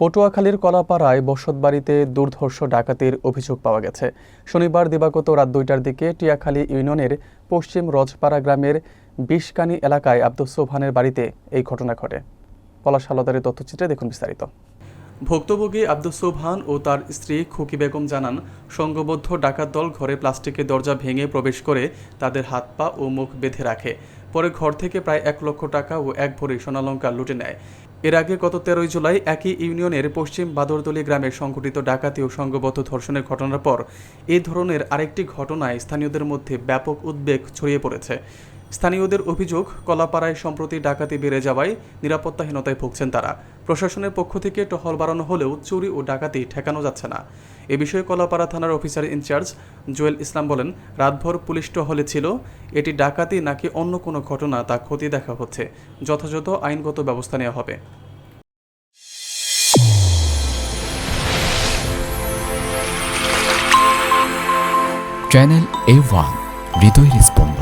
পটুয়াখালীর কলাপাড়ায় বসতবাড়িতে দুর্ধর্ষ ডাকাতির অভিযোগ পাওয়া গেছে। শনিবার দিবাগত রাত 2টার দিকে টিয়াখালী ইউনিয়নের পশ্চিম রজপাড়া গ্রামের বিষকানি এলাকায় আব্দুস সোবহানের বাড়িতে এই ঘটনা ঘটে। পলাশ হালদারের তথ্যচিত্রে দেখুন বিস্তারিত। ভুক্তভোগী আব্দুস সোবহান ও তার স্ত্রী খুকি বেগম জানান, সংঘবদ্ধ ডাকাত দল ঘরে প্লাস্টিকের দরজা ভেঙে প্রবেশ করে তাদের হাত পা ও মুখ বেঁধে রাখে। পরে ঘর থেকে প্রায় 1 লক্ষ টাকা ও 1 ভরি সোনালংকার লুটে নেয়। এর আগে গত 13 জুলাই একই ইউনিয়নের পশ্চিম বাদরতলী গ্রামে সংঘটিত ডাকাতি ও সংঘবদ্ধ ধর্ষণের ঘটনার পর এই ধরনের আরেকটি ঘটনায় স্থানীয়দের মধ্যে ব্যাপক উদ্বেগ ছড়িয়ে পড়েছে। স্থানীয়দের অভিযোগ, কলাপাড়ায় সম্প্রতি ডাকাতি বেড়ে যাওয়ায় নিরাপত্তাহীনতায় ভুগছেন তারা। প্রশাসনের পক্ষ থেকে টহল বাড়ানো হলেও চুরি ও ডাকাতি ঠেকানো যাচ্ছে না। এ বিষয়ে কলাপাড়া থানার অফিসার ইনচার্জ জুয়েল ইসলাম বলেন, রাতভর পুলিশ টহলে ছিল। এটি ডাকাতি নাকি অন্য কোনো ঘটনা তা খতিয়ে দেখা হচ্ছে। যথাযথ আইনগত ব্যবস্থা নেওয়া হবে। চ্যানেল A1 হৃদয়ের স্পন্দন।